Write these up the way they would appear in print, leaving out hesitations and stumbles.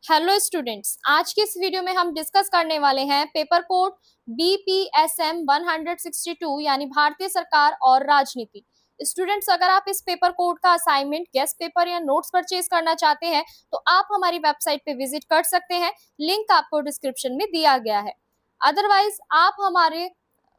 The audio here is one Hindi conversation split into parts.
हेलो स्टूडेंट्स, आज के इस वीडियो में हम डिस्कस करने वाले हैं पेपर कोड BPSM 162 यानी भारतीय सरकार और राजनीति। स्टूडेंट्स, अगर आप इस पेपर कोड का असाइनमेंट, गेस्ट पेपर या नोट्स परचेज करना चाहते हैं तो आप हमारी वेबसाइट पे विजिट कर सकते हैं। लिंक आपको डिस्क्रिप्शन में दिया गया है। अदरवाइज आप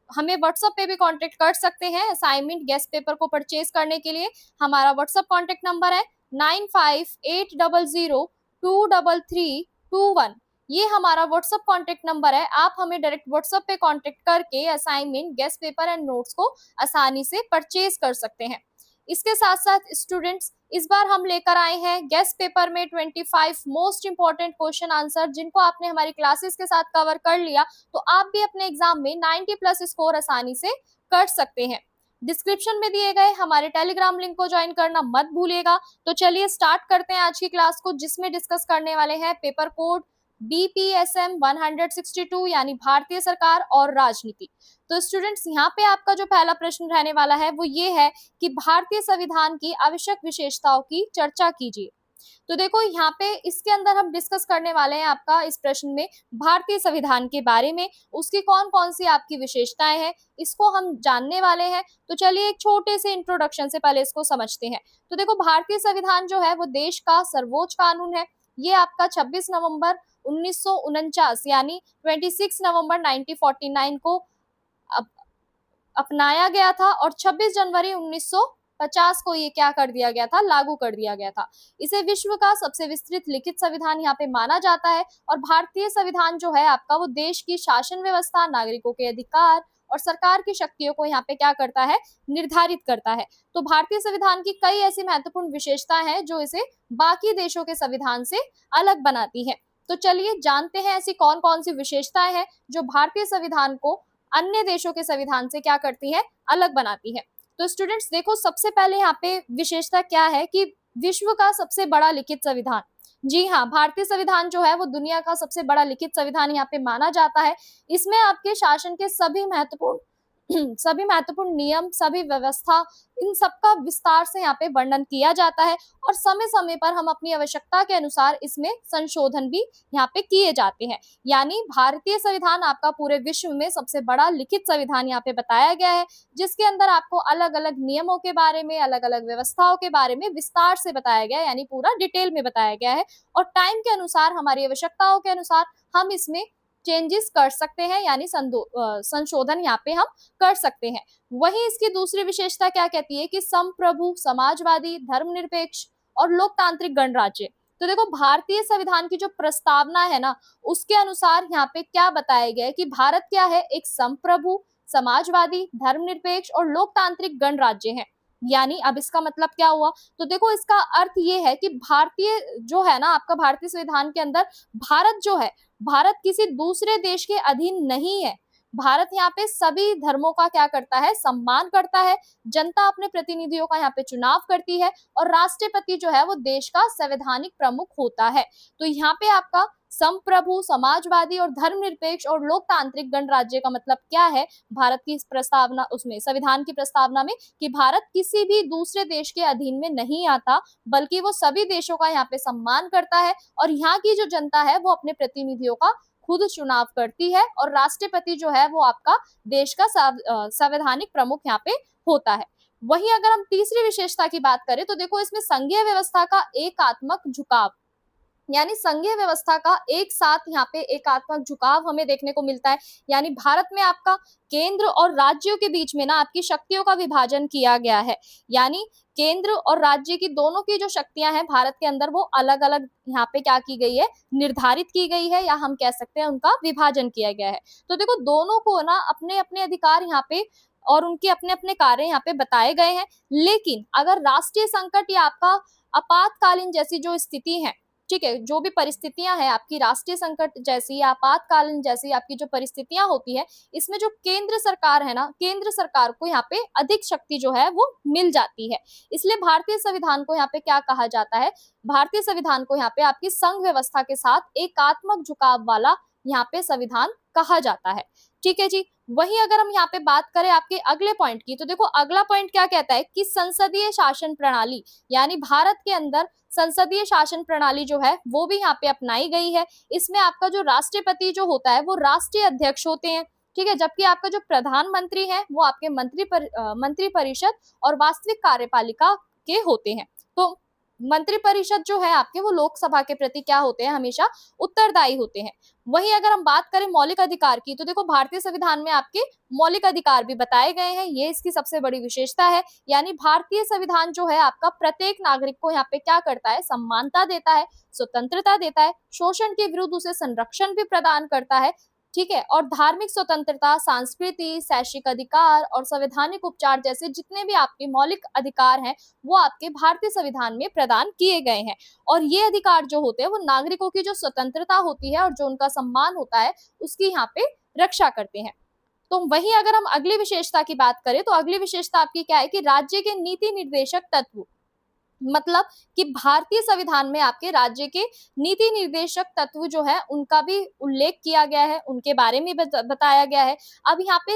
हमें व्हाट्सएप पे भी कांटेक्ट कर सकते हैं असाइनमेंट, गेस्ट पेपर को परचेज करने के लिए। हमारा व्हाट्सएप कांटेक्ट नंबर है 9580023321। ये हमारा व्हाट्सएप कांटेक्ट नंबर है। आप हमें डायरेक्ट व्हाट्सएप पे कांटेक्ट करके assignment, guest paper and notes को आसानी से परचेज कर सकते हैं। इसके साथ साथ स्टूडेंट्स, इस बार हम लेकर आए हैं गेस्ट पेपर में 25 मोस्ट इंपॉर्टेंट क्वेश्चन आंसर, जिनको आपने हमारी क्लासेस के साथ कवर कर लिया तो आप भी अपने एग्जाम में 90 प्लस स्कोर आसानी से कर सकते हैं। डिस्क्रिप्शन में दिए गए हमारे टेलीग्राम लिंक को ज्वाइन करना मत भूलिएगा। तो चलिए स्टार्ट करते हैं आज की क्लास को, जिसमें डिस्कस करने वाले हैं पेपर कोड BPSM 162 यानी भारतीय सरकार और राजनीति। तो स्टूडेंट्स, यहाँ पे आपका जो पहला प्रश्न रहने वाला है वो ये है कि भारतीय संविधान की आवश्यक विशेषताओं की चर्चा कीजिए। तो देखो, यहाँ पे इसके अंदर हम डिस्कस करने वाले हैं आपका इस प्रश्न में भारतीय संविधान के बारे में, उसकी कौन कौन सी आपकी विशेषताएं हैं, इसको हम जानने वाले हैं। तो चलिए एक छोटे से इंट्रोडक्शन से पहले इसको समझते हैं। तो देखो, भारतीय संविधान जो है वो देश का सर्वोच्च कानून है। ये आपका 26 नवंबर 1949 यानी 26 नवंबर 1949 को अपनाया गया था और 26 जनवरी 1950 को ये क्या कर दिया गया था, लागू कर दिया गया था। इसे विश्व का सबसे विस्तृत लिखित संविधान यहाँ पे माना जाता है। और भारतीय संविधान जो है आपका, वो देश की शासन व्यवस्था, नागरिकों के अधिकार और सरकार की शक्तियों को यहाँ पे क्या करता है, निर्धारित करता है। तो भारतीय संविधान की कई ऐसी महत्वपूर्ण विशेषताएं हैं जो इसे बाकी देशों के संविधान से अलग बनाती है। तो चलिए जानते हैं ऐसी कौन कौन सी विशेषताएं हैं जो भारतीय संविधान को अन्य देशों के संविधान से क्या करती है, अलग बनाती है। तो स्टूडेंट्स देखो, सबसे पहले यहाँ पे विशेषता क्या है कि विश्व का सबसे बड़ा लिखित संविधान। जी हाँ, भारतीय संविधान जो है वो दुनिया का सबसे बड़ा लिखित संविधान यहाँ पे माना जाता है। इसमें आपके शासन के सभी महत्वपूर्ण नियम, सभी व्यवस्था, इन सबका विस्तार से यहाँ पे वर्णन किया जाता है और समय समय पर हम अपनी आवश्यकता के अनुसार इसमें संशोधन भी यहाँ पे किए जाते हैं। यानी भारतीय संविधान आपका पूरे विश्व में सबसे बड़ा लिखित संविधान यहाँ पे बताया गया है, जिसके अंदर आपको अलग अलग नियमों के बारे में, अलग अलग व्यवस्थाओं के बारे में विस्तार से बताया गया है, यानी पूरा डिटेल में बताया गया है। और टाइम के अनुसार, हमारी आवश्यकताओं के अनुसार हम इसमें चेंजेस कर सकते हैं, यानी संशोधन यहाँ पे हम कर सकते हैं। वहीं इसकी दूसरी विशेषता क्या कहती है कि संप्रभु, समाजवादी, धर्मनिरपेक्ष और लोकतांत्रिक गणराज्य। तो देखो, भारतीय संविधान की जो प्रस्तावना है ना, उसके अनुसार यहाँ पे क्या बताया गया है कि भारत क्या है, एक संप्रभु, समाजवादी, धर्मनिरपेक्ष और लोकतांत्रिक गणराज्य है। यानी अब इसका मतलब क्या हुआ, तो देखो इसका अर्थ ये है कि भारतीय जो है ना आपका, भारतीय संविधान के अंदर भारत जो है, भारत किसी दूसरे देश के अधीन नहीं है। भारत यहाँ पे सभी धर्मों का क्या करता है, सम्मान करता है। जनता अपने प्रतिनिधियों का यहाँ पे चुनाव करती है और राष्ट्रपति जो है वो देश का संवैधानिक प्रमुख होता है। तो यहाँ पे आपका संप्रभु, समाजवादी और धर्मनिरपेक्ष और लोकतांत्रिक गणराज्य का मतलब क्या है भारत की इस प्रस्तावना, उसमें संविधान की प्रस्तावना में, कि भारत किसी भी दूसरे देश के अधीन में नहीं आता, बल्कि वो सभी देशों का यहाँ पे सम्मान करता है और यहाँ की जो जनता है वो अपने प्रतिनिधियों का खुद चुनाव करती है और राष्ट्रपति जो है वो आपका देश का संवैधानिक प्रमुख यहाँ पे होता है। वहीं अगर हम तीसरी विशेषता की बात करें तो देखो, इसमें संघीय व्यवस्था का एकात्मक झुकाव, यानी संघीय व्यवस्था का एक साथ यहाँ पे एकात्मक झुकाव हमें देखने को मिलता है। यानी भारत में आपका केंद्र और राज्यों के बीच में ना आपकी शक्तियों का विभाजन किया गया है। यानी केंद्र और राज्य की दोनों की जो शक्तियां हैं भारत के अंदर, वो अलग अलग यहाँ पे क्या की गई है, निर्धारित की गई है, या हम कह सकते हैं उनका विभाजन किया गया है। तो देखो, दोनों को ना अपने अपने अधिकार यहाँ पे और उनके अपने अपने कार्य यहाँ पे बताए गए हैं। लेकिन अगर राष्ट्रीय संकट या आपका आपातकालीन जैसी जो स्थिति है, ठीक है, जो भी परिस्थितियां हैं आपकी, राष्ट्रीय संकट जैसी या आपातकालीन जैसी आपकी जो परिस्थितियां होती है, इसमें जो केंद्र सरकार है ना, केंद्र सरकार को यहाँ पे अधिक शक्ति जो है वो मिल जाती है। इसलिए भारतीय संविधान को यहाँ पे क्या कहा जाता है, भारतीय संविधान को यहाँ पे आपकी संघ व्यवस्था के साथ एकात्मक झुकाव वाला यहाँ पे संविधान कहा जाता है। ठीक है जी। वहीं अगर हम यहाँ पे बात करें आपके अगले पॉइंट की, तो देखो अगला पॉइंट क्या कहता है कि संसदीय शासन प्रणाली, यानी भारत के अंदर संसदीय शासन प्रणाली जो है वो भी यहाँ पे अपनाई गई है। इसमें आपका जो राष्ट्रपति जो होता है वो राष्ट्रीय अध्यक्ष होते हैं, ठीक है, जबकि आपका जो प्रधानमंत्री है वो आपके मंत्री परिषद और वास्तविक कार्यपालिका के होते हैं। तो मंत्री परिषद जो है आपके वो लोकसभा के प्रति क्या होते हैं, हमेशा उत्तरदायी होते हैं। वहीं अगर हम बात करें मौलिक अधिकार की, तो देखो भारतीय संविधान में आपके मौलिक अधिकार भी बताए गए हैं, ये इसकी सबसे बड़ी विशेषता है। यानी भारतीय संविधान जो है आपका प्रत्येक नागरिक को यहाँ पे क्या करता है, समानता देता है, स्वतंत्रता देता है, शोषण के विरुद्ध उसे संरक्षण भी प्रदान करता है, ठीक है, और धार्मिक स्वतंत्रता, सांस्कृतिक, शैक्षिक अधिकार और संवैधानिक उपचार जैसे जितने भी आपके मौलिक अधिकार हैं वो आपके भारतीय संविधान में प्रदान किए गए हैं। और ये अधिकार जो होते हैं वो नागरिकों की जो स्वतंत्रता होती है और जो उनका सम्मान होता है उसकी यहाँ पे रक्षा करते हैं। तो वहीं अगर हम अगली विशेषता की बात करें, तो अगली विशेषता आपकी क्या है कि राज्य के नीति निर्देशक तत्व, मतलब कि भारतीय संविधान में आपके राज्य के नीति निर्देशक तत्व जो है उनका भी उल्लेख किया गया है, उनके बारे में बताया गया है। अब यहाँ पे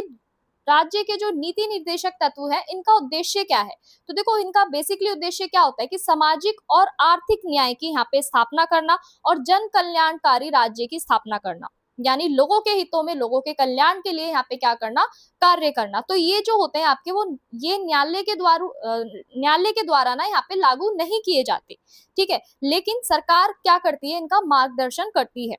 राज्य के जो नीति निर्देशक तत्व है इनका उद्देश्य क्या है, तो देखो इनका बेसिकली उद्देश्य क्या होता है कि सामाजिक और आर्थिक न्याय की यहाँ पे स्थापना करना और जन कल्याणकारी राज्य की स्थापना करना, यानी लोगों के हितों में, लोगों के कल्याण के लिए यहाँ पे क्या करना, कार्य करना। तो ये जो होते हैं आपके वो ये न्यायालय के द्वारा ना यहाँ पे लागू नहीं किए जाते, ठीक है, लेकिन सरकार क्या करती है, इनका मार्गदर्शन करती है।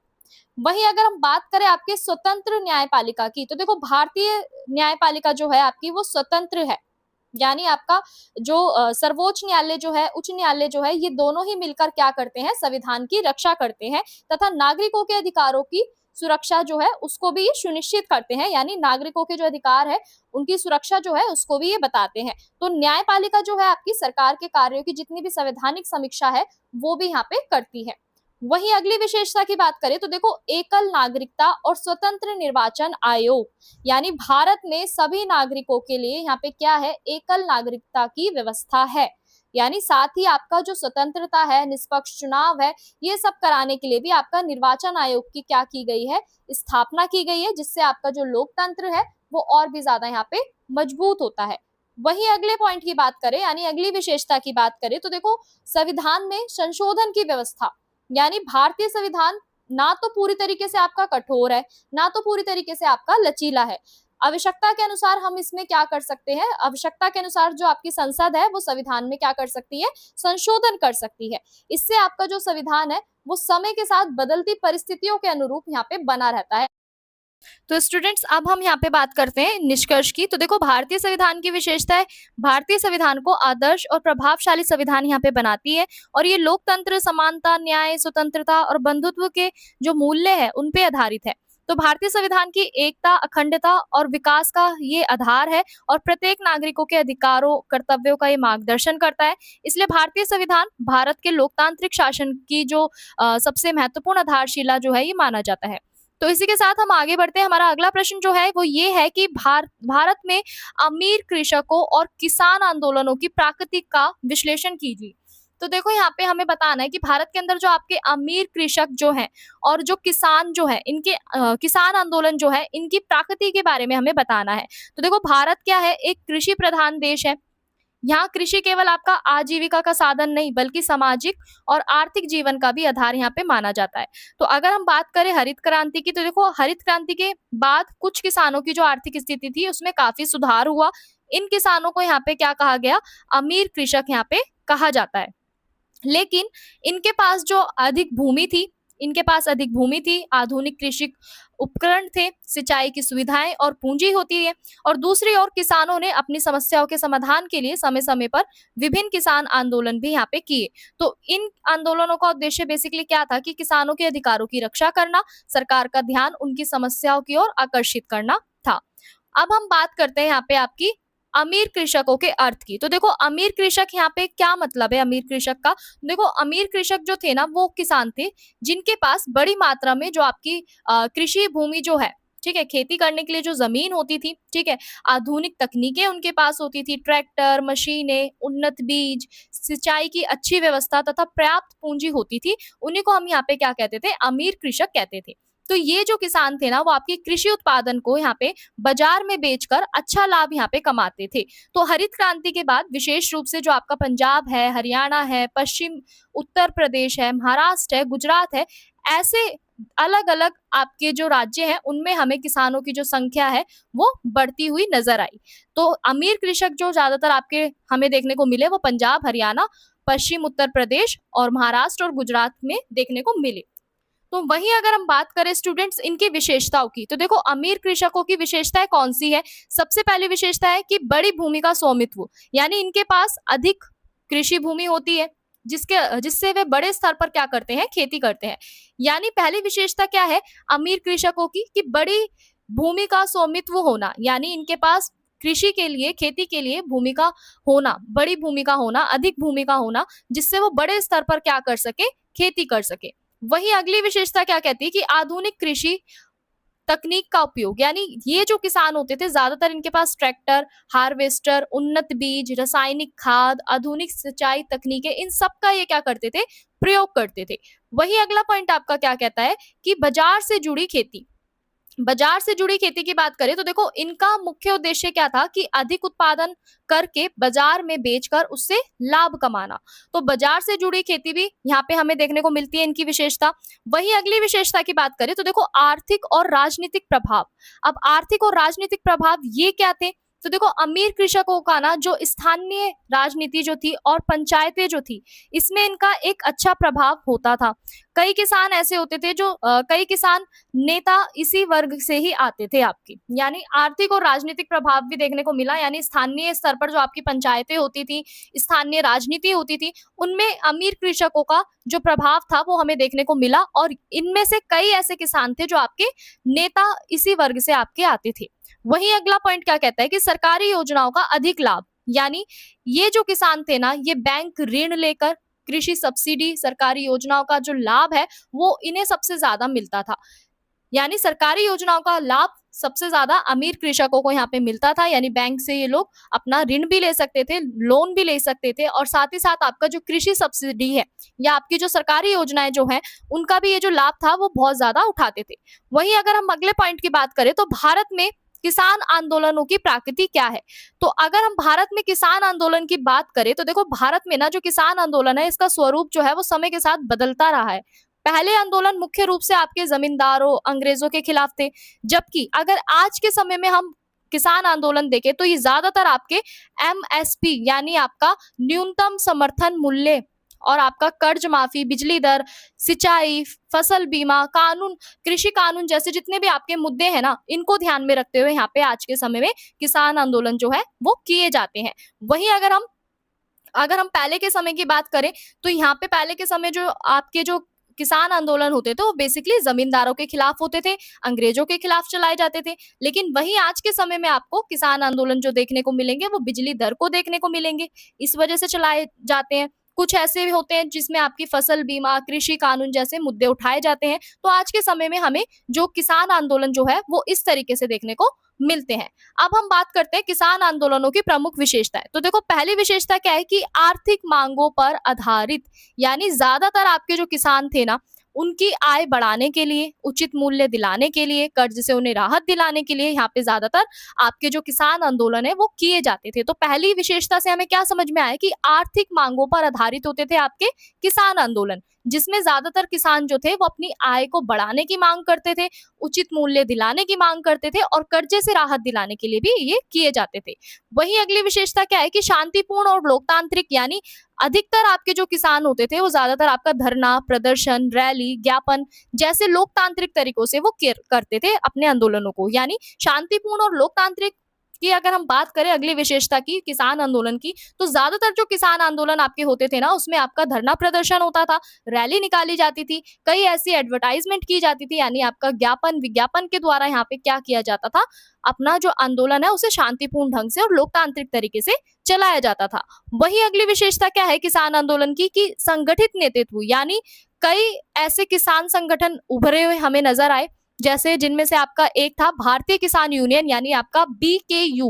वहीं अगर हम बात करें आपके स्वतंत्र न्यायपालिका की, तो देखो भारतीय न्यायपालिका जो है आपकी वो स्वतंत्र है, यानी आपका जो सर्वोच्च न्यायालय जो है, उच्च न्यायालय जो है, ये दोनों ही मिलकर क्या करते हैं, संविधान की रक्षा करते हैं तथा नागरिकों के अधिकारों की सुरक्षा जो है उसको भी ये सुनिश्चित करते हैं, यानी नागरिकों के जो अधिकार है उनकी सुरक्षा जो है उसको भी ये बताते हैं। तो न्यायपालिका जो है आपकी सरकार के कार्यों की जितनी भी संवैधानिक समीक्षा है वो भी यहाँ पे करती है। वहीं अगली विशेषता की बात करें तो देखो एकल नागरिकता और स्वतंत्र निर्वाचन आयोग, यानी भारत में सभी नागरिकों के लिए यहाँ पे क्या है, एकल नागरिकता की व्यवस्था है, यानी साथ ही आपका जो स्वतंत्रता है, निष्पक्ष चुनाव है, ये सब कराने के लिए भी आपका निर्वाचन आयोग की क्या की गई है, स्थापना की गई है, जिससे आपका जो लोकतंत्र है वो और भी ज्यादा यहाँ पे मजबूत होता है। वही अगले पॉइंट की बात करें, यानी अगली विशेषता की बात करें, तो देखो संविधान में संशोधन की व्यवस्था, यानी भारतीय संविधान ना तो पूरी तरीके से आपका कठोर है, ना तो पूरी तरीके से आपका लचीला है। आवश्यकता के अनुसार हम इसमें क्या कर सकते हैं, आवश्यकता के अनुसार जो आपकी संसद है वो संविधान में क्या कर सकती है, संशोधन कर सकती है। इससे आपका जो संविधान है वो समय के साथ बदलती परिस्थितियों के अनुरूप यहाँ पे बना रहता है। तो स्टूडेंट्स अब हम यहाँ पे बात करते हैं निष्कर्ष की। तो देखो भारतीय संविधान की विशेषता है, भारतीय संविधान को आदर्श और प्रभावशाली संविधान यहाँ पे बनाती है और ये लोकतंत्र, समानता, न्याय, स्वतंत्रता और बंधुत्व के जो मूल्य है उन पे आधारित है। तो भारतीय संविधान की एकता, अखंडता और विकास का ये आधार है और प्रत्येक नागरिकों के अधिकारों, कर्तव्यों का ये मार्गदर्शन करता है। इसलिए भारतीय संविधान भारत के लोकतांत्रिक शासन की जो सबसे महत्वपूर्ण आधारशिला जो है ये माना जाता है। तो इसी के साथ हम आगे बढ़ते हैं। हमारा अगला प्रश्न जो है वो ये है कि भारत में अमीर कृषकों और किसान आंदोलनों की प्रकृति का विश्लेषण कीजिए। तो देखो यहाँ पे हमें बताना है कि भारत के अंदर जो आपके अमीर कृषक जो हैं और जो किसान जो है, इनके किसान आंदोलन जो है, इनकी प्रकृति के बारे में हमें बताना है। तो देखो भारत क्या है, एक कृषि प्रधान देश है। यहाँ कृषि केवल आपका आजीविका का साधन नहीं बल्कि सामाजिक और आर्थिक जीवन का भी आधार यहाँ पे माना जाता है। तो अगर हम बात करें हरित क्रांति की, तो देखो हरित क्रांति के बाद कुछ किसानों की जो आर्थिक स्थिति थी उसमें काफी सुधार हुआ। इन किसानों को यहाँ पे क्या कहा गया, अमीर कृषक यहाँ पे कहा जाता है। लेकिन इनके पास जो अधिक भूमि थी, इनके पास अधिक भूमि थी, आधुनिक कृषि उपकरण थे, सिंचाई की सुविधाएं और पूंजी होती है। और दूसरी ओर किसानों ने अपनी समस्याओं के समाधान के लिए समय समय पर विभिन्न किसान आंदोलन भी यहाँ पे किए। तो इन आंदोलनों का उद्देश्य बेसिकली क्या था कि किसानों के अधिकारों की रक्षा करना, सरकार का ध्यान उनकी समस्याओं की ओर आकर्षित करना था। अब हम बात करते हैं यहाँ पे आपकी अमीर कृषकों के अर्थ की। तो देखो अमीर कृषक यहाँ पे क्या मतलब है, अमीर कृषक का देखो, अमीर कृषक जो थे ना वो किसान थे जिनके पास बड़ी मात्रा में जो आपकी कृषि भूमि जो है, ठीक है, खेती करने के लिए जो जमीन होती थी, ठीक है, आधुनिक तकनीकें उनके पास होती थी, ट्रैक्टर, मशीनें, उन्नत बीज, सिंचाई की अच्छी व्यवस्था तथा पर्याप्त पूंजी होती थी, उन्हीं को हम यहाँ पे क्या कहते थे, अमीर कृषक कहते थे। तो ये जो किसान थे ना वो आपके कृषि उत्पादन को यहाँ पे बाजार में बेचकर अच्छा लाभ यहाँ पे कमाते थे। तो हरित क्रांति के बाद विशेष रूप से जो आपका पंजाब है, हरियाणा है, पश्चिम उत्तर प्रदेश है, महाराष्ट्र है, गुजरात है, ऐसे अलग अलग आपके जो राज्य हैं उनमें हमें किसानों की जो संख्या है वो बढ़ती हुई नजर आई। तो अमीर कृषक जो ज्यादातर आपके हमें देखने को मिले वो पंजाब, हरियाणा, पश्चिम उत्तर प्रदेश और महाराष्ट्र और गुजरात में देखने को मिले। तो वहीं अगर हम बात करें स्टूडेंट्स इनकी विशेषताओं की, तो देखो अमीर कृषकों की विशेषताएं कौन सी है। सबसे पहली विशेषता है कि बड़ी भूमि का स्वामित्व, यानी इनके पास अधिक कृषि भूमि होती है जिससे वे बड़े स्तर पर क्या करते हैं, खेती करते हैं। यानी पहली विशेषता क्या है अमीर कृषकों की, कि बड़ी भूमि का स्वामित्व होना, यानी इनके पास कृषि के लिए, खेती के लिए भूमि का होना, बड़ी भूमि का होना, अधिक भूमि का होना, जिससे वो बड़े स्तर पर क्या कर सके, खेती कर सके। वहीं अगली विशेषता क्या कहती है कि आधुनिक कृषि तकनीक का उपयोग, यानी ये जो किसान होते थे ज्यादातर इनके पास ट्रैक्टर, हार्वेस्टर, उन्नत बीज, रासायनिक खाद, आधुनिक सिंचाई तकनीकें, इन सब का ये क्या करते थे, प्रयोग करते थे। वही अगला पॉइंट आपका क्या कहता है कि बाजार से जुड़ी खेती। बाजार से जुड़ी खेती की बात करें तो देखो इनका मुख्य उद्देश्य क्या था कि अधिक उत्पादन करके बाजार में बेचकर उससे लाभ कमाना। तो बाजार से जुड़ी खेती भी यहाँ पे हमें देखने को मिलती है इनकी विशेषता। वही अगली विशेषता की बात करें तो देखो आर्थिक और राजनीतिक प्रभाव। अब आर्थिक और राजनीतिक प्रभाव ये क्या थे, तो देखो अमीर कृषकों का ना जो स्थानीय राजनीति जो थी और पंचायतें जो थी इसमें इनका एक अच्छा प्रभाव होता था। कई किसान ऐसे होते थे जो कई किसान नेता इसी वर्ग से ही आते थे आपकी, यानी आर्थिक और राजनीतिक प्रभाव भी देखने को मिला। यानी स्थानीय स्तर पर जो आपकी पंचायतें होती थी, स्थानीय राजनीति होती थी, उनमें अमीर कृषकों का जो प्रभाव था वो हमें देखने को मिला और इनमें से कई ऐसे किसान थे जो आपके नेता इसी वर्ग से आपके आते थे। वहीं अगला पॉइंट क्या कहता है कि सरकारी योजनाओं का अधिक लाभ, यानी ये जो किसान थे ना ये बैंक ऋण लेकर कृषि सब्सिडी, सरकारी योजनाओं का जो लाभ है वो इन्हें सबसे ज्यादा मिलता था। यानी सरकारी योजनाओं का लाभ सबसे ज्यादा अमीर कृषकों को यहाँ पे मिलता था, यानी बैंक से ये लोग अपना ऋण भी ले सकते थे, लोन भी ले सकते थे, और साथ ही साथ आपका जो कृषि सब्सिडी है या आपकी जो सरकारी योजनाएं जो है उनका भी ये जो लाभ था वो बहुत ज्यादा उठाते थे। वहीं अगर हम अगले पॉइंट की बात करें तो भारत में किसान आंदोलनों की प्रकृति क्या है। तो अगर हम भारत में किसान आंदोलन की बात करें तो देखो भारत में ना जो किसान आंदोलन है इसका स्वरूप जो है वो समय के साथ बदलता रहा है। पहले आंदोलन मुख्य रूप से आपके जमींदारों, अंग्रेजों के खिलाफ थे, जबकि अगर आज के समय में हम किसान आंदोलन देखें तो ये ज्यादातर आपके एमएसपी यानी आपका न्यूनतम समर्थन मूल्य और आपका कर्ज माफी, बिजली दर, सिंचाई, फसल बीमा कानून, कृषि कानून जैसे जितने भी आपके मुद्दे हैं ना इनको ध्यान में रखते हुए यहाँ पे आज के समय में किसान आंदोलन जो है वो किए जाते हैं। वहीं अगर हम पहले के समय की बात करें तो यहाँ पे पहले के समय जो आपके जो किसान आंदोलन होते थे वो बेसिकली जमींदारों के खिलाफ होते थे, अंग्रेजों के खिलाफ चलाए जाते थे। लेकिन वहीं आज के समय में आपको किसान आंदोलन जो देखने को मिलेंगे वो बिजली दर को देखने को मिलेंगे, इस वजह से चलाए जाते हैं। कुछ ऐसे भी होते हैं जिसमें आपकी फसल बीमा, कृषि कानून जैसे मुद्दे उठाए जाते हैं। तो आज के समय में हमें जो किसान आंदोलन जो है वो इस तरीके से देखने को मिलते हैं। अब हम बात करते हैं किसान आंदोलनों की प्रमुख विशेषताएं। तो देखो पहली विशेषता क्या है कि आर्थिक मांगों पर आधारित, यानी ज्यादातर आपके जो किसान थे ना उनकी आय बढ़ाने के लिए, उचित मूल्य दिलाने के लिए, कर्ज से उन्हें राहत दिलाने के लिए यहाँ पे ज्यादातर आपके जो किसान आंदोलन है वो किए जाते थे। तो पहली विशेषता से हमें क्या समझ में आया कि आर्थिक मांगों पर आधारित होते थे आपके किसान आंदोलन, जिसमें ज्यादातर किसान जो थे वो अपनी आय को बढ़ाने की मांग करते थे, उचित मूल्य दिलाने की मांग करते थे और कर्जे से राहत दिलाने के लिए भी ये किए जाते थे। वहीं अगली विशेषता क्या है कि शांतिपूर्ण और लोकतांत्रिक, यानी अधिकतर आपके जो किसान होते थे वो ज्यादातर आपका धरना, प्रदर्शन, रैली, ज्ञापन जैसे लोकतांत्रिक तरीकों से वो करते थे अपने आंदोलनों को। यानी शांतिपूर्ण और लोकतांत्रिक की अगर हम बात करें अगली विशेषता की किसान आंदोलन की, तो ज्यादातर जो किसान आंदोलन आपके होते थे ना उसमें आपका धरना प्रदर्शन होता था, रैली निकाली जाती थी, कई ऐसी एडवर्टाइजमेंट की जाती थी, यानी आपका ज्ञापन विज्ञापन के द्वारा यहाँ पे क्या किया जाता था, अपना जो आंदोलन है उसे शांतिपूर्ण ढंग से और लोकतांत्रिक तरीके से चलाया जाता था। वही अगली विशेषता क्या है किसान आंदोलन की कि संगठित नेतृत्व, यानी कई ऐसे किसान संगठन उभरे हुए हमें नजर आए, जैसे जिनमें से आपका एक था भारतीय किसान यूनियन, यानी आपका बीकेयू,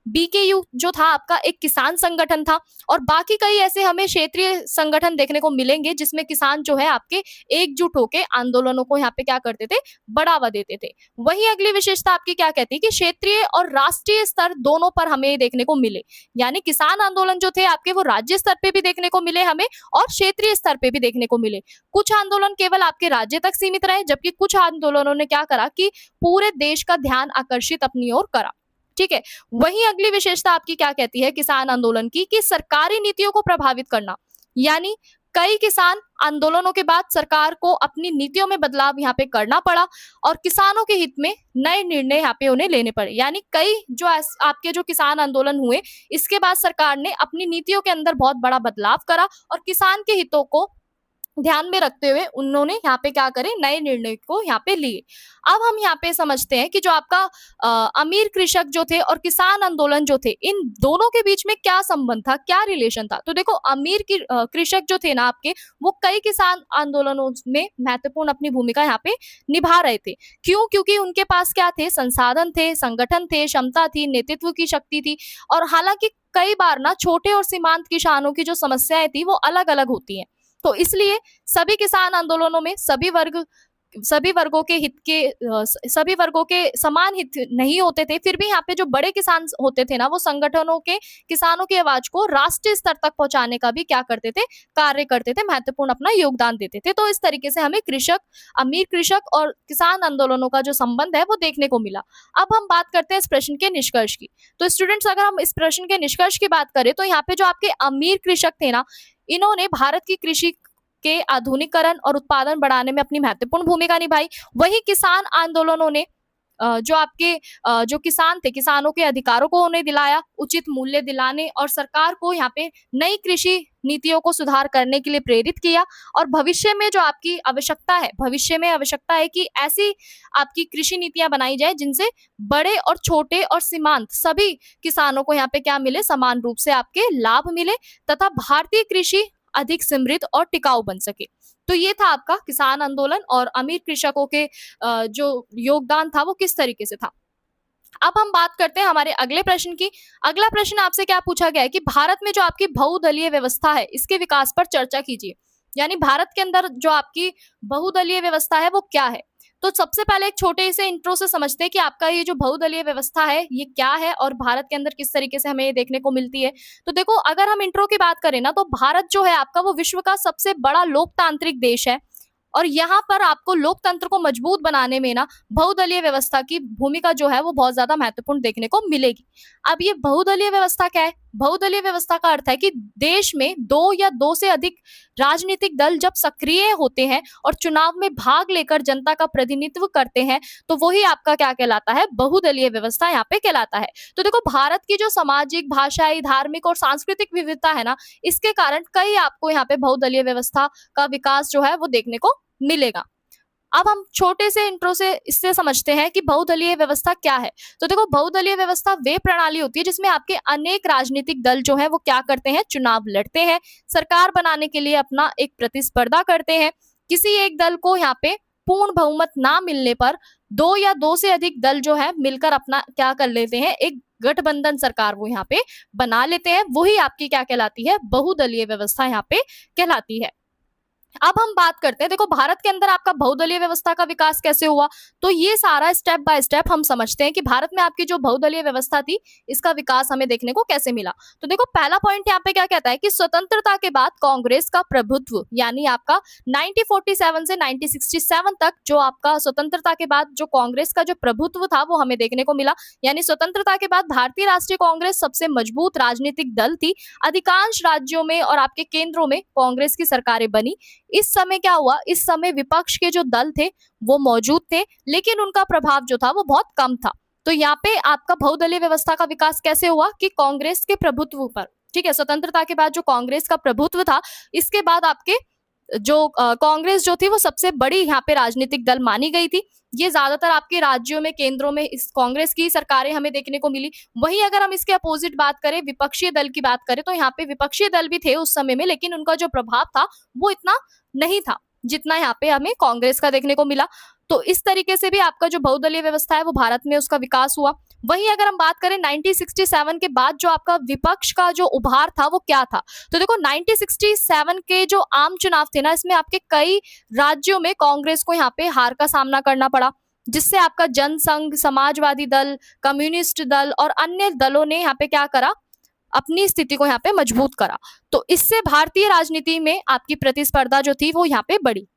बीकेयू जो था आपका एक किसान संगठन था, और बाकी कई ऐसे हमें क्षेत्रीय संगठन देखने को मिलेंगे जिसमें किसान जो है आपके एकजुट होकर आंदोलनों को यहाँ पे क्या करते थे, बढ़ावा देते थे। वहीं अगली विशेषता आपकी क्या कहती है कि क्षेत्रीय और राष्ट्रीय स्तर दोनों पर हमें देखने को मिले, यानी किसान आंदोलन जो थे आपके वो राज्य स्तर पे भी देखने को मिले हमें और क्षेत्रीय स्तर पे भी देखने को मिले। कुछ आंदोलन केवल आपके राज्य तक सीमित रहे, जबकि कुछ आंदोलनों ने क्या करा कि पूरे देश का ध्यान आकर्षित अपनी ओर करा। ठीक है। वहीं अगली विशेषता आपकी क्या कहती है किसान आंदोलन की कि सरकारी नीतियों को प्रभावित करना, यानी कई किसान आंदोलनों के बाद सरकार को अपनी नीतियों में बदलाव यहाँ पे करना पड़ा और किसानों के हित में नए निर्णय यहाँ पे उन्हें लेने पड़े। यानी कई जो आपके जो किसान आंदोलन हुए, इसके बाद सरकार ने अपनी नीतियों के अंदर बहुत बड़ा बदलाव करा और किसान के हितों को ध्यान में रखते हुए उन्होंने यहाँ पे क्या करे, नए निर्णय को यहाँ पे लिए। अब हम यहाँ पे समझते हैं कि जो आपका अमीर कृषक जो थे और किसान आंदोलन जो थे, इन दोनों के बीच में क्या संबंध था, क्या रिलेशन था। तो देखो अमीर कृषक जो थे ना आपके, वो कई किसान आंदोलनों में महत्वपूर्ण अपनी भूमिका यहाँ पे निभा रहे थे। क्यों? क्योंकि उनके पास क्या थे, संसाधन थे, संगठन थे, क्षमता थी, नेतृत्व की शक्ति थी। और हालांकि कई बार ना छोटे और सीमांत किसानों की जो समस्याएं थी वो अलग अलग होती हैं, तो इसलिए सभी किसान आंदोलनों में सभी वर्गों के समान हित नहीं होते थे। फिर भी यहाँ पे जो बड़े किसान होते थे ना, वो संगठनों के किसानों की आवाज को राष्ट्रीय स्तर तक पहुंचाने का भी क्या करते थे, कार्य करते थे, महत्वपूर्ण अपना योगदान देते थे। तो इस तरीके से हमें अमीर कृषक और किसान आंदोलनों का जो संबंध है वो देखने को मिला। अब हम बात करते हैं इस प्रश्न के निष्कर्ष की। तो स्टूडेंट्स, अगर हम इस प्रश्न के निष्कर्ष की बात करें तो यहाँ पे जो आपके अमीर कृषक थे ना, इन्होंने भारत की कृषि के आधुनिकीकरण और उत्पादन बढ़ाने में अपनी महत्वपूर्ण भूमिका निभाई। वही किसान आंदोलनों ने जो किसान थे, किसानों के अधिकारों को उन्हें दिलाया, उचित मूल्य दिलाने और सरकार को यहाँ पे नई कृषि नीतियों को सुधार करने के लिए प्रेरित किया। और भविष्य में जो आपकी आवश्यकता है कि ऐसी आपकी कृषि नीतियां बनाई जाए जिनसे बड़े और छोटे और सीमांत सभी किसानों को यहाँ पे क्या मिले, समान रूप से आपके लाभ मिले तथा भारतीय कृषि अधिक समृद्ध और टिकाऊ बन सके। तो ये था आपका किसान आंदोलन और अमीर कृषकों के जो योगदान था वो किस तरीके से था। अब हम बात करते हैं हमारे अगले प्रश्न की। अगला प्रश्न आपसे क्या पूछा गया है कि भारत में जो आपकी बहुदलीय व्यवस्था है इसके विकास पर चर्चा कीजिए। यानी भारत के अंदर जो आपकी बहुदलीय व्यवस्था है वो क्या है। तो सबसे पहले एक छोटे से इंट्रो से समझते हैं कि आपका ये जो बहुदलीय व्यवस्था है ये क्या है और भारत के अंदर किस तरीके से हमें ये देखने को मिलती है। तो देखो, अगर हम इंट्रो की बात करें ना, तो भारत जो है आपका वो विश्व का सबसे बड़ा लोकतांत्रिक देश है और यहाँ पर आपको लोकतंत्र को मजबूत बनाने में ना बहुदलीय व्यवस्था की भूमिका जो है वो बहुत ज्यादा महत्वपूर्ण देखने को मिलेगी। अब ये बहुदलीय व्यवस्था क्या है? बहुदलीय व्यवस्था का अर्थ है कि देश में दो या दो से अधिक राजनीतिक दल जब सक्रिय होते हैं और चुनाव में भाग लेकर जनता का प्रतिनिधित्व करते हैं, तो वही आपका क्या कहलाता है, बहुदलीय व्यवस्था यहाँ पे कहलाता है। तो देखो, भारत की जो सामाजिक, भाषाई, धार्मिक और सांस्कृतिक विविधता है ना, इसके कारण कई आपको यहाँ पे बहुदलीय व्यवस्था का विकास जो है वो देखने को मिलेगा। अब हम छोटे से इंट्रो से इससे समझते हैं कि बहुदलीय व्यवस्था क्या है। तो देखो, बहुदलीय व्यवस्था वे प्रणाली होती है जिसमें आपके अनेक राजनीतिक दल जो है वो क्या करते हैं, चुनाव लड़ते हैं, सरकार बनाने के लिए अपना एक प्रतिस्पर्धा करते हैं। किसी एक दल को यहाँ पे पूर्ण बहुमत ना मिलने पर दो या दो से अधिक दल जो है मिलकर अपना क्या कर लेते हैं, एक गठबंधन सरकार वो यहाँ पे बना लेते हैं। वही आपकी क्या कहलाती है, बहुदलीय व्यवस्था यहाँ पे कहलाती है। अब हम बात करते हैं, देखो भारत के अंदर आपका बहुदलीय व्यवस्था का विकास कैसे हुआ। तो ये सारा स्टेप बाय स्टेप हम समझते हैं कि भारत में आपकी जो बहुदलीय व्यवस्था थी इसका विकास हमें देखने को कैसे मिला। तो देखो, पहला पॉइंट यहाँ पे क्या कहता है कि स्वतंत्रता के बाद कांग्रेस का प्रभुत्व, यानी आपका 1947 से 1967 तक जो आपका स्वतंत्रता के बाद जो कांग्रेस का जो प्रभुत्व था वो हमें देखने को मिला। यानी स्वतंत्रता के बाद भारतीय राष्ट्रीय कांग्रेस सबसे मजबूत राजनीतिक दल थी। अधिकांश राज्यों में और आपके केंद्रों में कांग्रेस की सरकारें बनी। इस समय क्या हुआ, इस समय विपक्ष के जो दल थे वो मौजूद थे, लेकिन उनका प्रभाव जो था वो बहुत कम था। तो यहाँ पे आपका बहुदलीय व्यवस्था का विकास कैसे हुआ कि कांग्रेस के प्रभुत्व पर, ठीक है, स्वतंत्रता के बाद जो कांग्रेस का प्रभुत्व था, इसके बाद आपके जो कांग्रेस जो थी वो सबसे बड़ी यहाँ पे राजनीतिक दल मानी गई थी। ये ज्यादातर आपके राज्यों में, केंद्रों में इस कांग्रेस की सरकारें हमें देखने को मिली। वहीं अगर हम इसके अपोजिट बात करें, विपक्षी दल की बात करें, तो यहाँ पे विपक्षी दल भी थे उस समय में, लेकिन उनका जो प्रभाव था वो इतना नहीं था जितना यहाँ पे हमें कांग्रेस का देखने को मिला। तो इस तरीके से भी आपका जो बहुदलीय व्यवस्था है वो भारत में उसका विकास हुआ। वहीं अगर हम बात करें 1967 के बाद जो आपका विपक्ष का जो उभार था वो क्या था, तो देखो 1967 के जो आम चुनाव थे ना, इसमें आपके कई राज्यों में कांग्रेस को यहाँ पे हार का सामना करना पड़ा, जिससे आपका जनसंघ, समाजवादी दल, कम्युनिस्ट दल और अन्य दलों ने यहाँ पे क्या करा, अपनी स्थिति को यहाँ पे मजबूत करा। तो इससे भारतीय राजनीति में आपकी प्रतिस्पर्धा जो थी वो यहाँ पे बढ़ी।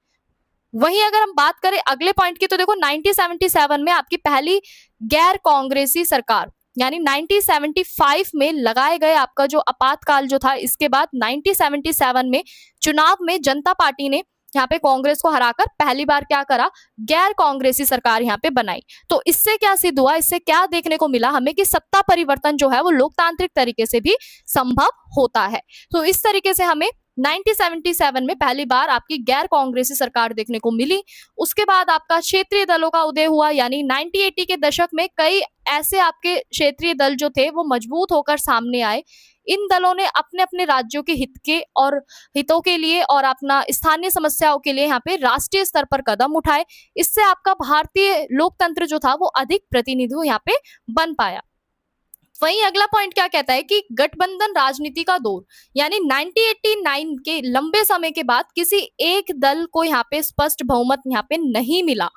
वहीं अगर हम बात करें अगले पॉइंट की, तो देखो 1977 में आपकी पहली गैर कांग्रेसी सरकार यानी 1975 में लगाए गए आपका जो आपातकाल जो था, इसके बाद 1977 में चुनाव में जनता पार्टी ने यहाँ पे कांग्रेस को हराकर पहली बार क्या करा, गैर कांग्रेसी सरकार यहाँ पे बनाई। तो इससे क्या सिद्ध हुआ, इससे क्या देखने को मिला हमें कि सत्ता परिवर्तन जो है वो लोकतांत्रिक तरीके से भी संभव होता है। तो इस तरीके से हमें 1977 में पहली बार आपकी गैर कांग्रेसी सरकार देखने को मिली। उसके बाद आपका क्षेत्रीय दलों का उदय हुआ, यानी 1980 के दशक में कई ऐसे आपके क्षेत्रीय दल जो थे वो मजबूत होकर सामने आए। इन दलों ने अपने अपने राज्यों के हितों के लिए और अपना स्थानीय समस्याओं के लिए यहाँ पे राष्ट्रीय स्तर पर कदम उठाए। इससे आपका भारतीय लोकतंत्र जो था वो अधिक प्रतिनिधित्व यहाँ पे बन पाया। वहीं अगला पॉइंट क्या कहता है कि गठबंधन राजनीति का दौर, यानी 1989 के लंबे समय के बाद किसी एक दल को यहाँ पे स्पष्ट बहुमत यहाँ पे नहीं मिला,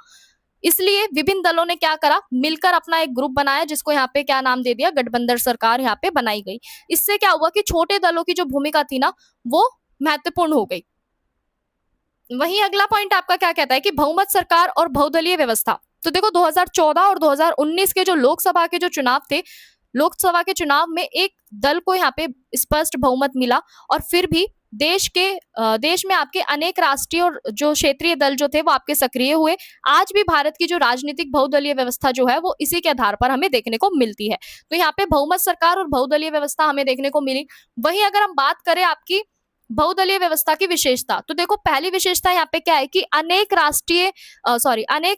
इसलिए विभिन्न दलों ने क्या करा, मिलकर अपना एक ग्रुप बनाया, जिसको यहाँ पे क्या नाम दे दिया, गठबंधन सरकार यहाँ पे बनाई गई। इससे क्या हुआ कि छोटे दलों की जो भूमिका थी ना वो महत्वपूर्ण हो गई। वहीं अगला पॉइंट आपका क्या कहता है कि बहुमत सरकार और बहुदलीय व्यवस्था। तो देखो 2014 और 2019 के जो लोकसभा के जो चुनाव थे, लोकसभा के चुनाव में एक दल को यहाँ पे स्पष्ट बहुमत मिला, और फिर भी देश में आपके अनेक राष्ट्रीय और जो क्षेत्रीय दल जो थे वो आपके सक्रिय हुए। आज भी भारत की जो राजनीतिक बहुदलीय व्यवस्था जो है वो इसी के आधार पर हमें देखने को मिलती है। तो यहाँ पे बहुमत सरकार और बहुदलीय व्यवस्था हमें देखने को मिली। वहीं अगर हम बात करें आपकी बहुदलीय व्यवस्था की विशेषता, तो देखो पहली विशेषता यहाँ पे क्या है कि अनेक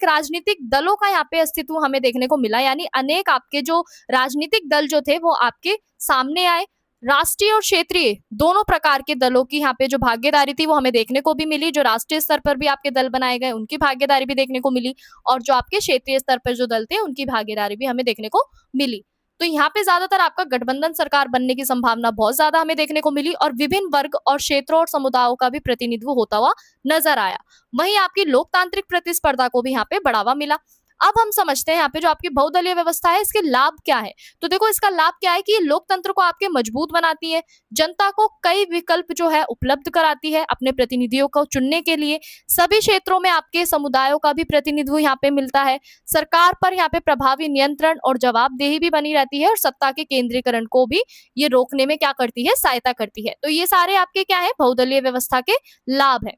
राजनीतिक दलों का यहाँ पे अस्तित्व हमें देखने को मिला, यानी अनेक आपके जो राजनीतिक दल जो थे वो आपके सामने आए। राष्ट्रीय और क्षेत्रीय दोनों प्रकार के दलों की यहाँ पे जो भागीदारी थी वो हमें देखने को भी मिली। जो राष्ट्रीय स्तर पर भी आपके दल बनाए गए उनकी भागीदारी भी देखने को मिली, और जो आपके क्षेत्रीय स्तर पर जो दल थे उनकी भागीदारी भी हमें देखने को मिली। तो यहाँ पे ज्यादातर आपका गठबंधन सरकार बनने की संभावना बहुत ज्यादा हमें देखने को मिली, और विभिन्न वर्ग और क्षेत्रों और समुदायों का भी प्रतिनिधित्व होता हुआ नजर आया। वहीं आपकी लोकतांत्रिक प्रतिस्पर्धा को भी यहाँ पे बढ़ावा मिला। अब हम समझते हैं यहाँ पे जो आपकी बहुदलीय व्यवस्था है इसके लाभ क्या है। तो देखो इसका लाभ क्या है कि ये लोकतंत्र को आपके मजबूत बनाती है, जनता को कई विकल्प जो है उपलब्ध कराती है अपने प्रतिनिधियों को चुनने के लिए, सभी क्षेत्रों में आपके समुदायों का भी प्रतिनिधित्व यहाँ पे मिलता है, सरकार पर यहाँ पे प्रभावी नियंत्रण और जवाबदेही भी बनी रहती है, और सत्ता के केंद्रीकरण को भी ये रोकने में क्या करती है, सहायता करती है। तो ये सारे आपके क्या है, बहुदलीय व्यवस्था के लाभ है।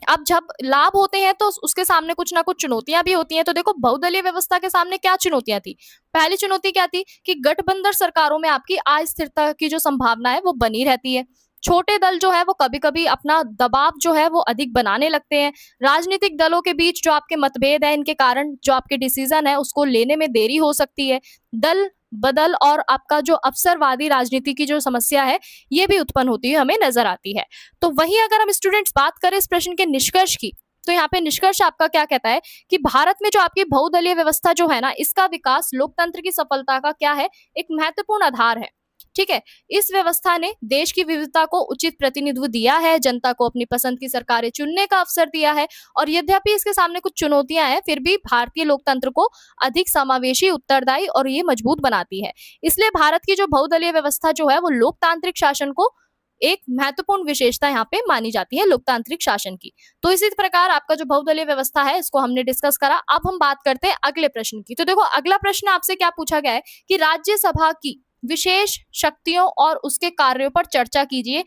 अब जब लाभ होते हैं तो उसके सामने कुछ ना कुछ चुनौतियां भी होती हैं। तो देखो बहुदलीय व्यवस्था के सामने क्या चुनौतियां थी, पहली चुनौती क्या थी कि गठबंधन सरकारों में आपकी अस्थिरता की जो संभावना है वो बनी रहती है। छोटे दल जो है वो कभी कभी अपना दबाव जो है वो अधिक बनाने लगते हैं। राजनीतिक दलों के बीच जो आपके मतभेद है, इनके कारण जो आपके डिसीजन है उसको लेने में देरी हो सकती है। दल बदल और आपका जो अवसरवादी राजनीति की जो समस्या है ये भी उत्पन्न होती हुई हमें नजर आती है। तो वहीं अगर हम स्टूडेंट्स बात करें इस प्रश्न के निष्कर्ष की, तो यहाँ पे निष्कर्ष आपका क्या कहता है कि भारत में जो आपकी बहुदलीय व्यवस्था जो है ना, इसका विकास लोकतंत्र की सफलता का क्या है, एक महत्वपूर्ण आधार है। ठीक है, इस व्यवस्था ने देश की विविधता को उचित प्रतिनिधित्व दिया है, जनता को अपनी पसंद की सरकारें चुनने का अवसर दिया है, और यद्यपि इसके सामने कुछ चुनौतियां हैं फिर भी भारतीय लोकतंत्र को अधिक समावेशी, उत्तरदायी और ये मजबूत बनाती है। इसलिए भारत की जो बहुदलीय व्यवस्था जो है वो लोकतांत्रिक शासन को एक महत्वपूर्ण विशेषता यहाँ पे मानी जाती है लोकतांत्रिक शासन की। तो इसी प्रकार आपका जो बहुदलीय व्यवस्था है इसको हमने डिस्कस करा। अब हम बात करते हैं अगले प्रश्न की। तो देखो अगला प्रश्न आपसे क्या पूछा गया है कि राज्यसभा की विशेष शक्तियों और उसके कार्यों पर चर्चा कीजिए।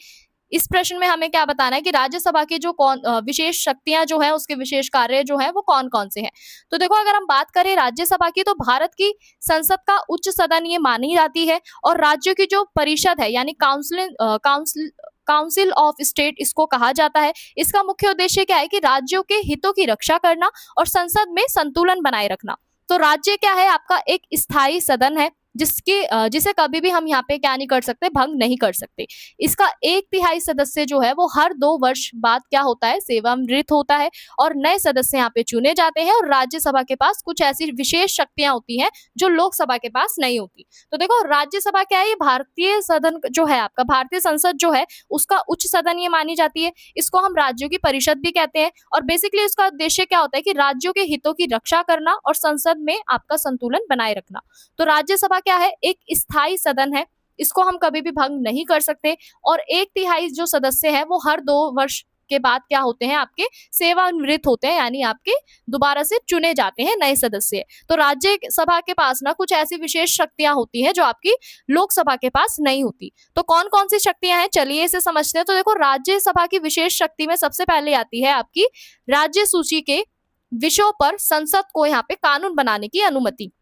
इस प्रश्न में हमें क्या बताना है कि राज्यसभा की जो विशेष शक्तियां जो है उसके विशेष कार्य जो है वो कौन कौन से हैं। तो देखो अगर हम बात करें राज्यसभा की, तो भारत की संसद का उच्च सदन ये मानी जाती है, और राज्यों की जो परिषद है यानी काउंसिल ऑफ स्टेट इसको कहा जाता है। इसका मुख्य उद्देश्य क्या है कि राज्यों के हितों की रक्षा करना और संसद में संतुलन बनाए रखना। तो राज्य क्या है, आपका एक स्थायी सदन है जिसे कभी भी हम यहाँ पे क्या नहीं कर सकते, भंग नहीं कर सकते। इसका 1/3 सदस्य जो है वो हर 2 वर्ष बाद क्या होता है, सेवानिवृत्त होता है और नए सदस्य यहाँ पे चुने जाते हैं और राज्यसभा के पास कुछ ऐसी विशेष शक्तियां होती हैं जो लोकसभा के पास नहीं होती। तो देखो राज्यसभा क्या है, ये भारतीय सदन जो है आपका, भारतीय संसद जो है उसका उच्च सदन ये मानी जाती है। इसको हम राज्यों की परिषद भी कहते हैं और बेसिकली इसका उद्देश्य क्या होता है कि राज्यों के हितों की रक्षा करना और संसद में आपका संतुलन बनाए रखना। तो राज्यसभा क्या है, एक स्थायी सदन है, इसको हम कभी भी भंग नहीं कर सकते और 1/3 जो सदस्य है वो हर 2 वर्ष के बाद क्या होते हैं, आपके सेवानिवृत्त होते हैं, यानी आपके दोबारा से चुने जाते हैं नए सदस्य। तो राज्यसभा के पास ना कुछ ऐसी विशेष शक्तियां होती हैं जो आपकी लोकसभा के पास नहीं होती। तो कौन कौन सी शक्तियां हैं, चलिए इसे समझते हैं। तो देखो राज्यसभा की विशेष शक्ति में सबसे पहले आती है आपकी राज्य सूची के विषयों पर संसद को यहाँ पे कानून बनाने की अनुमति।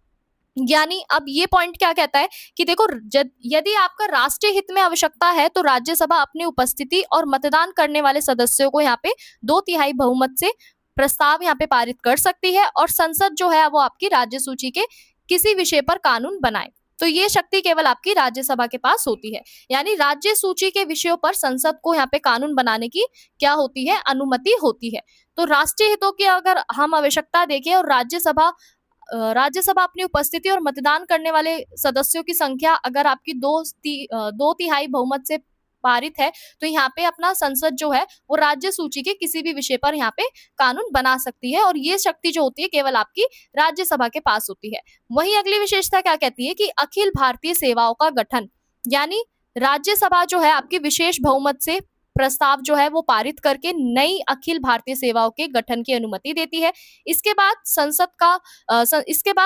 यानी अब ये पॉइंट क्या कहता है कि देखो यदि आपका राष्ट्रीय हित में आवश्यकता है तो राज्यसभा अपनी उपस्थिति और मतदान करने वाले सदस्यों को यहाँ पे 2/3 बहुमत से प्रस्ताव यहाँ पे पारित कर सकती है और संसद जो है वो आपकी राज्य सूची के किसी विषय पर कानून बनाए। तो ये शक्ति केवल आपकी राज्यसभा के पास होती है, यानी राज्य सूची के विषयों पर संसद को यहाँ पे कानून बनाने की क्या होती है, अनुमति होती है। तो राष्ट्रीय हितों की अगर हम आवश्यकता देखें और राज्यसभा अपनी उपस्थिति और मतदान करने वाले सदस्यों की संख्या अगर आपकी 2/3 बहुमत से पारित है तो यहाँ पे अपना संसद जो है वो राज्य सूची के किसी भी विषय पर यहाँ पे कानून बना सकती है और ये शक्ति जो होती है केवल आपकी राज्यसभा के पास होती है। वहीं अगली विशेषता क्या कहती है कि अखिल भारतीय सेवाओं का गठन, यानी राज्यसभा जो है आपकी विशेष बहुमत से प्रस्ताव जो है वो पारित करके नई अखिल भारतीय सेवाओं के गठन की अनुमति देती है। इसके बाद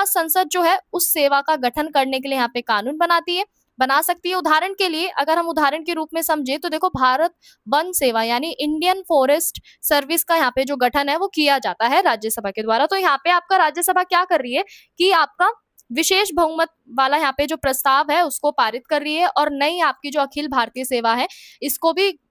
संसद जो है उस सेवा का गठन करने के लिए यहाँ पे कानून बना सकती है। उदाहरण के लिए अगर हम उदाहरण के रूप में समझे तो देखो भारत वन सेवा यानी इंडियन फॉरेस्ट सर्विस का यहाँ पे जो गठन है वो किया जाता है राज्यसभा के द्वारा। तो यहाँ पे आपका राज्यसभा क्या कर रही है कि आपका विशेष बहुमत वाला यहाँ पे जो प्रस्ताव है उसको पारित कर रही है और नई आपकी जो अखिल भारतीय सेवा है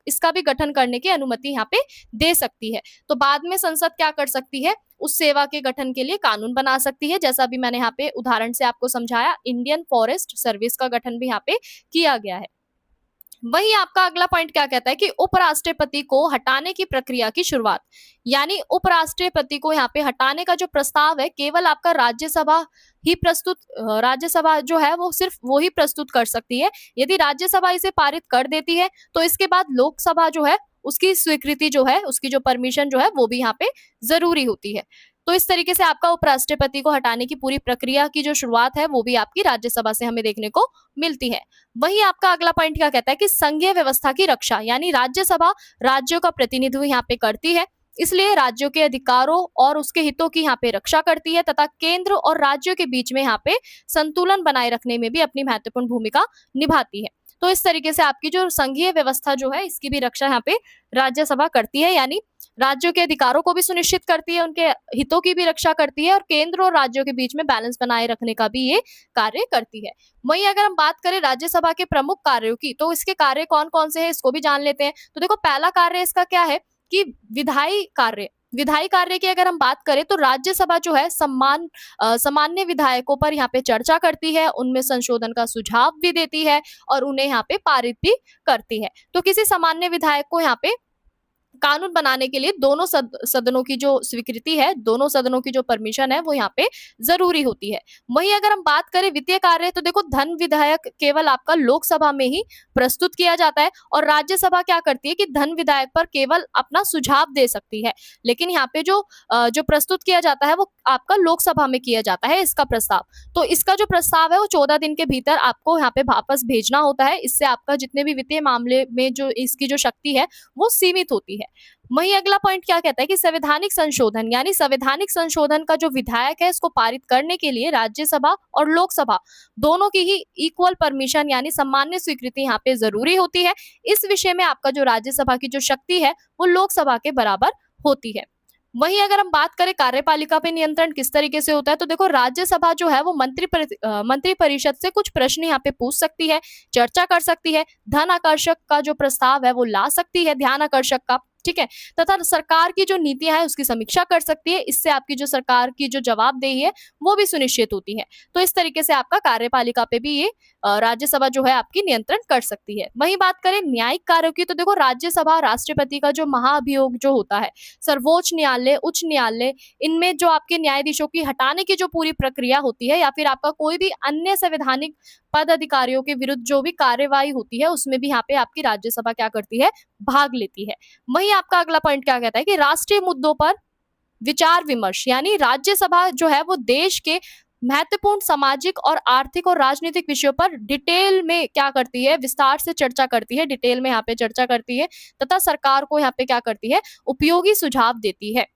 इसका भी गठन करने की अनुमति यहाँ पे दे सकती है। तो बाद में संसद क्या कर सकती है, उस सेवा के गठन के लिए कानून बना सकती है, जैसा भी मैंने यहाँ पे उदाहरण से आपको समझाया, इंडियन फॉरेस्ट सर्विस का गठन भी यहाँ पे किया गया है। वही आपका अगला पॉइंट क्या कहता है कि उपराष्ट्रपति को हटाने की प्रक्रिया की शुरुआत, यानी उपराष्ट्रपति को यहाँ पे हटाने का जो प्रस्ताव है केवल आपका राज्यसभा जो है वो सिर्फ वो ही प्रस्तुत कर सकती है। यदि राज्यसभा इसे पारित कर देती है तो इसके बाद लोकसभा जो है उसकी स्वीकृति जो है, उसकी जो परमिशन जो है वो भी यहाँ पे जरूरी होती है। तो इस तरीके से आपका उपराष्ट्रपति को हटाने की पूरी प्रक्रिया की जो शुरुआत है वो भी आपकी राज्यसभा से हमें देखने को मिलती है। वही आपका अगला पॉइंट क्या कहता है कि संघीय व्यवस्था की रक्षा, यानी राज्यसभा राज्यों का प्रतिनिधित्व यहाँ पे करती है, इसलिए राज्यों के अधिकारों और उसके हितों की यहाँ पे रक्षा करती है तथा केंद्र और राज्यों के बीच में यहाँ पे संतुलन बनाए रखने में भी अपनी महत्वपूर्ण भूमिका निभाती है। तो इस तरीके से आपकी जो संघीय व्यवस्था जो है इसकी भी रक्षा यहाँ पे राज्यसभा करती है, यानी राज्यों के अधिकारों को भी सुनिश्चित करती है, उनके हितों की भी रक्षा करती है और केंद्र और राज्यों के बीच में बैलेंस बनाए रखने का भी ये कार्य करती है। वहीं अगर हम बात करें राज्यसभा के प्रमुख कार्यों की तो इसके कार्य कौन कौन से हैं इसको भी जान लेते हैं। तो देखो पहला कार्य इसका क्या है कि विधायी कार्य की अगर हम बात करें तो राज्यसभा जो है सामान्य विधायकों पर यहाँ पे चर्चा करती है, उनमें संशोधन का सुझाव भी देती है और उन्हें यहाँ पे पारित भी करती है। तो किसी सामान्य विधायक को यहाँ पे कानून बनाने के लिए दोनों सदनों की जो स्वीकृति है, दोनों सदनों की जो परमिशन है वो यहाँ पे जरूरी होती है। वहीं अगर हम बात करें वित्तीय कार्य तो देखो धन विधायक केवल आपका लोकसभा में ही प्रस्तुत किया जाता है और राज्यसभा क्या करती है कि धन विधायक पर केवल अपना सुझाव दे सकती है, लेकिन यहाँ पे जो प्रस्तुत किया जाता है वो आपका लोकसभा में किया जाता है इसका प्रस्ताव। तो इसका जो प्रस्ताव है वो 14 दिन के भीतर आपको यहाँ पे वापस भेजना होता है, इससे आपका जितने भी वित्तीय मामले में जो इसकी जो शक्ति है वो सीमित होती है। वहीं अगला पॉइंट क्या कहता है कि संवैधानिक संशोधन, यानी संवैधानिक संशोधन का जो विधायक है इसको पारित करने के लिए राज्यसभा और लोकसभा दोनों की ही इक्वल परमिशन यानी सामान्य स्वीकृति यहाँ पे जरूरी होती है। इस विषय में आपका जो राज्यसभा की जो शक्ति है वो लोकसभा के बराबर होती है। वहीं अगर हम बात करें कार्यपालिका पे नियंत्रण किस तरीके से होता है तो देखो राज्यसभा जो है वो मंत्री परिषद से कुछ प्रश्न यहाँ पे पूछ सकती है, चर्चा कर सकती है, धन आकर्षक का जो प्रस्ताव है वो ला सकती है, ध्यान आकर्षक का ठीक है, तथा सरकार की जो नीतियां है उसकी समीक्षा कर सकती है। इससे आपकी जो सरकार की जो जवाबदेही है वो भी सुनिश्चित होती है। तो इस तरीके से आपका कार्यपालिका पे भी ये राज्यसभा जो है आपकी नियंत्रण कर सकती है। वहीं बात करें न्यायिक कार्यों की, तो देखो राज्यसभा राष्ट्रपति का जो महाभियोग जो होता है, सर्वोच्च न्यायालय, उच्च न्यायालय, इनमें जो आपके न्यायाधीशों की हटाने की जो पूरी प्रक्रिया होती है, या फिर आपका कोई भी अन्य संवैधानिक पद अधिकारियों के विरुद्ध जो भी कार्यवाही होती है, उसमें भी यहाँ पे आपकी राज्यसभा क्या करती है, भाग लेती है। वहीं आपका अगला पॉइंट क्या कहता है कि राष्ट्रीय मुद्दों पर विचार विमर्श, यानी राज्यसभा जो है वो देश के महत्वपूर्ण सामाजिक और आर्थिक और राजनीतिक विषयों पर डिटेल में क्या करती है, विस्तार से चर्चा करती है, डिटेल में यहाँ पे चर्चा करती है, तथा सरकार को यहाँ पे क्या करती है, उपयोगी सुझाव देती है।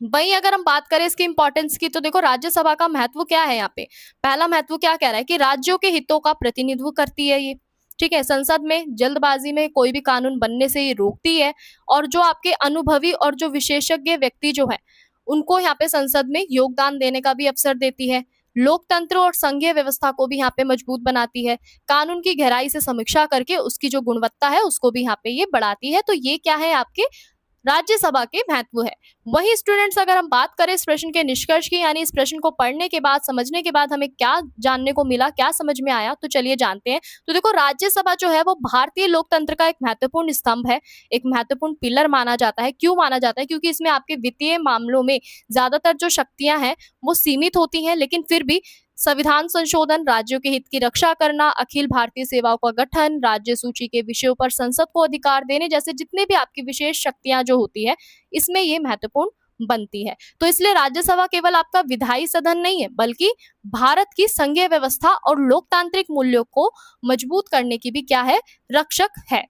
वहीं अगर हम बात करें इसकी इंपॉर्टेंस की, तो देखो राज्यसभा का महत्व क्या है यहाँ पे। पहला महत्व क्या कह रहा है कि राज्यों के हितों का प्रतिनिधित्व करती है ये, ठीक है। संसद में जल्दबाजी में कोई भी कानून बनने से ये रोकती है, और जो आपके अनुभवी और जो विशेषज्ञ व्यक्ति जो है उनको यहाँ पे संसद में योगदान देने का भी अवसर देती है। लोकतंत्र और संघीय व्यवस्था को भी यहाँ पे मजबूत बनाती है। कानून की गहराई से समीक्षा करके उसकी जो गुणवत्ता है उसको भी यहाँ पे ये बढ़ाती है। तो ये क्या है, आपके राज्यसभा के महत्व है। वही स्टूडेंट्स, अगर हम बात करें इस प्रश्न के निष्कर्ष की, यानी इस प्रश्न को पढ़ने के बाद, समझने के बाद हमें क्या जानने को मिला, क्या समझ में आया, तो चलिए जानते हैं। तो देखो राज्यसभा जो है वो भारतीय लोकतंत्र का एक महत्वपूर्ण स्तंभ है, एक महत्वपूर्ण पिलर माना जाता है। क्यों माना जाता है? क्योंकि इसमें आपके वित्तीय मामलों में ज्यादातर जो शक्तियां हैं वो सीमित होती हैं, लेकिन फिर भी संविधान संशोधन, राज्यों के हित की रक्षा करना, अखिल भारतीय सेवाओं का गठन, राज्य सूची के विषयों पर संसद को अधिकार देने जैसे जितने भी आपकी विशेष शक्तियां जो होती है, इसमें ये महत्वपूर्ण बनती है। तो इसलिए राज्यसभा केवल आपका विधायी सदन नहीं है, बल्कि भारत की संघीय व्यवस्था और लोकतांत्रिक मूल्यों को मजबूत करने की भी क्या है, रक्षक है।